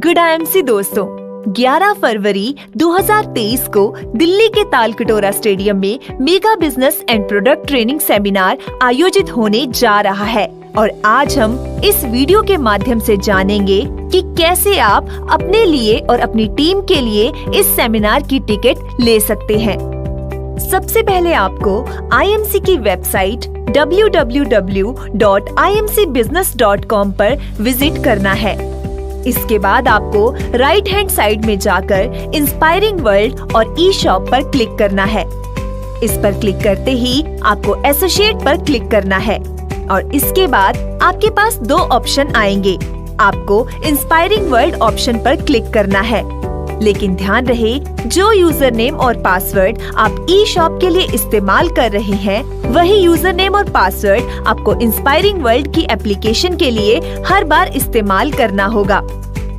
Good IMC दोस्तों, 11 फरवरी 2023 को दिल्ली के तालकटोरा स्टेडियम में mega business and product training seminar आयोजित होने जा रहा है और आज हम इस वीडियो के माध्यम से जानेंगे कि कैसे आप अपने लिए और अपनी टीम के लिए इस सेमिनार की टिकट ले सकते हैं। सबसे पहले आपको आईएमसी की वेबसाइट www.imcbusiness.com पर विजिट करना है। इसके बाद आपको राइट हैंड साइड में जाकर इंस्पायरिंग वर्ल्ड और ई शॉप पर क्लिक करना है। इस पर क्लिक करते ही आपको एसोसिएट पर क्लिक करना है और इसके बाद आपके पास दो ऑप्शन आएंगे। आपको इंस्पायरिंग वर्ल्ड ऑप्शन पर क्लिक करना है, लेकिन ध्यान रहे जो यूजर नेम और पासवर्ड आप ई शॉप के लिए इस्तेमाल कर रहे हैं, वही यूजर नेम और पासवर्ड आपको इंस्पायरिंग वर्ल्ड की एप्लीकेशन के लिए हर बार इस्तेमाल करना होगा।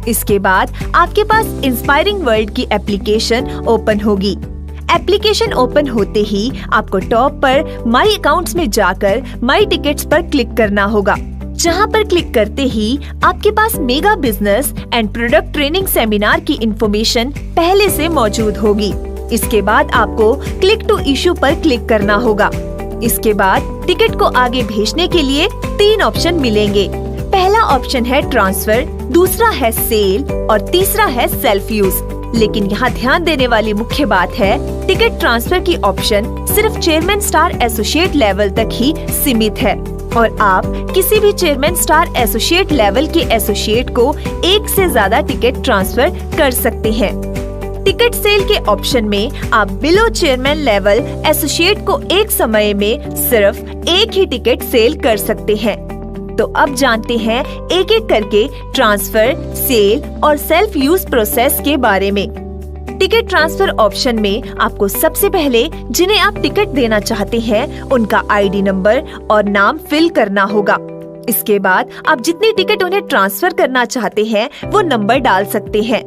इसके बाद आपके पास इंस्पायरिंग वर्ल्ड की एप्लीकेशन ओपन होगी। एप्लीकेशन ओपन होते ही आपको टॉप पर माई अकाउंट्स में जाकर माई टिकट्स पर क्लिक करना होगा, जहां पर क्लिक करते ही आपके पास mega business and product training seminar की इंफॉर्मेशन पहले से मौजूद होगी। इसके बाद आपको क्लिक टू इशू पर क्लिक करना होगा। इसके बाद टिकट को आगे भेजने के लिए 3 ऑप्शन मिलेंगे। पहला ऑप्शन है ट्रांसफर, दूसरा है सेल और तीसरा है सेल्फ यूज। लेकिन यहाँ ध्यान देने वाली मुख्य बात है, टिकट ट्रांसफर की ऑप्शन सिर्फ चेयरमैन स्टार एसोसिएट लेवल तक ही सीमित है और आप किसी भी चेयरमैन स्टार एसोसिएट लेवल के एसोसिएट को एक से ज्यादा टिकट ट्रांसफर कर सकते हैं। टिकट सेल के ऑप्शन में आप बिलो चेयरमैन लेवल एसोसिएट को एक समय में सिर्फ एक ही टिकट सेल कर सकते हैं। तो अब जानते हैं एक एक करके ट्रांसफर, सेल और सेल्फ यूज प्रोसेस के बारे में। टिकट ट्रांसफर ऑप्शन में आपको सबसे पहले जिन्हें आप टिकट देना चाहते हैं उनका आईडी नंबर और नाम फिल करना होगा। इसके बाद आप जितनी टिकट उन्हें ट्रांसफर करना चाहते हैं वो नंबर डाल सकते हैं।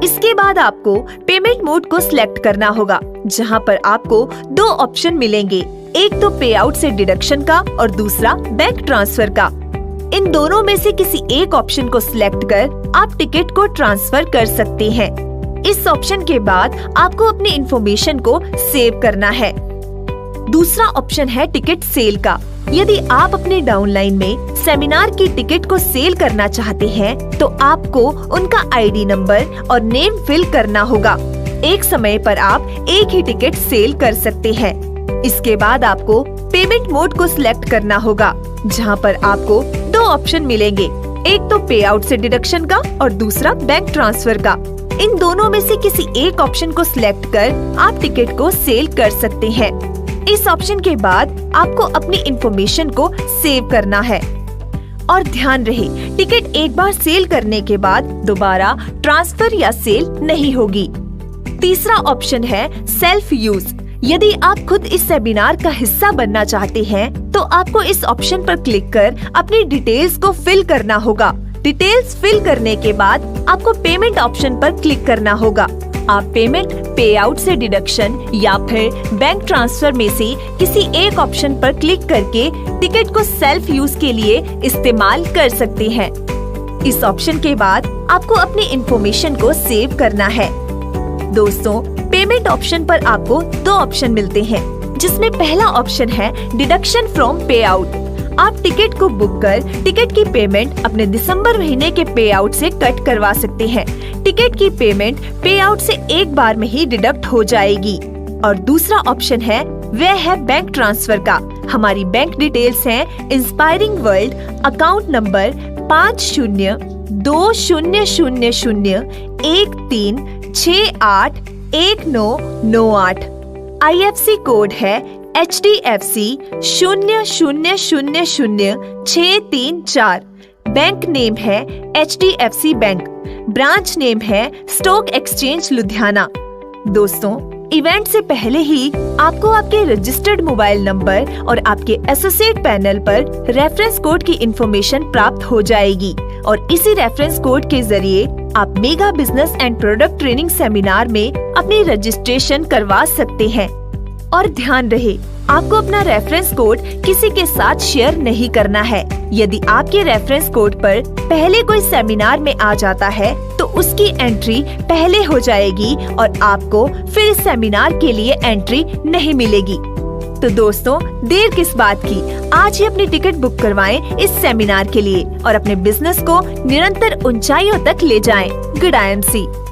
इसके बाद आपको पेमेंट मोड को सिलेक्ट करना होगा, जहां पर आपको 2 ऑप्शन मिलेंगे, एक तो पे आउट से डिडक्शन का और दूसरा बैंक ट्रांसफर का। इन दोनों में से किसी एक ऑप्शन को सिलेक्ट कर आप टिकट को ट्रांसफर कर सकते हैं। इस ऑप्शन के बाद आपको अपनी इंफॉर्मेशन को सेव करना है। दूसरा ऑप्शन है टिकट सेल का। यदि आप अपने डाउनलाइन में सेमिनार की टिकट को सेल करना चाहते हैं तो आपको उनका आईडी नंबर और नेम फिल करना होगा। एक समय पर आप एक ही टिकट सेल कर सकते हैं। इसके बाद आपको पेमेंट मोड को सिलेक्ट करना होगा, जहां पर आपको 2 ऑप्शन मिलेंगे, एक तो पे आउट से डिडक्शन का और दूसरा बैंक ट्रांसफर का। इन दोनों में से किसी एक ऑप्शन को सिलेक्ट कर आप टिकट को सेल कर सकते हैं। इस ऑप्शन के बाद आपको अपनी इंफॉर्मेशन को सेव करना है और ध्यान रहे टिकट एक बार सेल करने के बाद दोबारा ट्रांसफर या सेल नहीं होगी। तीसरा ऑप्शन है सेल्फ यूज। यदि आप खुद इस सेमिनार का हिस्सा बनना चाहते हैं तो आपको इस ऑप्शन पर क्लिक कर अपनी डिटेल्स को फिल करना होगा। डिटेल्स फिल करने के बाद आपको पेमेंट ऑप्शन पर क्लिक करना होगा। आप पेमेंट पे आउट से डिडक्शन या फिर बैंक ट्रांसफर में से किसी एक ऑप्शन पर क्लिक करके टिकट को सेल्फ यूज के लिए इस्तेमाल कर सकते हैं। इस ऑप्शन के बाद आपको अपनी इंफॉर्मेशन को सेव करना है। दोस्तों, पेमेंट ऑप्शन पर आपको 2 ऑप्शन मिलते हैं, जिसमें पहला ऑप्शन है डिडक्शन फ्रॉम पे आउट। आप टिकट को बुक कर टिकट की पेमेंट अपने दिसंबर महीने के पे आउट से कट करवा सकते हैं। टिकट की पेमेंट पे आउट से एक बार में ही डिडक्ट हो जाएगी। और दूसरा ऑप्शन है वह है बैंक ट्रांसफर का। हमारी बैंक डिटेल्स हैं inspiring world, account number 502013681998। IFC code है HDFC 0000634। बैंक नेम है HDFC बैंक। ब्रांच नेम है स्टॉक एक्सचेंज लुधियाना। दोस्तों, इवेंट से पहले ही आपको आपके रजिस्टर्ड मोबाइल नंबर और आपके एसोसिएट पैनल पर रेफरेंस कोड की इंफॉर्मेशन प्राप्त हो जाएगी और इसी रेफरेंस कोड के जरिए आप mega business and product training seminar में अपनी रजिस्ट्रेशन करवा सकते हैं। और ध्यान रहे आपको अपना रेफरेंस कोड किसी के साथ शेयर नहीं करना है। यदि आपके रेफरेंस कोड पर पहले कोई सेमिनार में आ जाता है तो उसकी एंट्री पहले हो जाएगी और आपको फिर सेमिनार के लिए एंट्री नहीं मिलेगी। तो दोस्तों, देर किस बात की, आज ही अपनी टिकट बुक करवाएं इस सेमिनार के लिए और अपने बिजनेस को निरंतर ऊंचाइयों तक ले जाएं। Good IMC।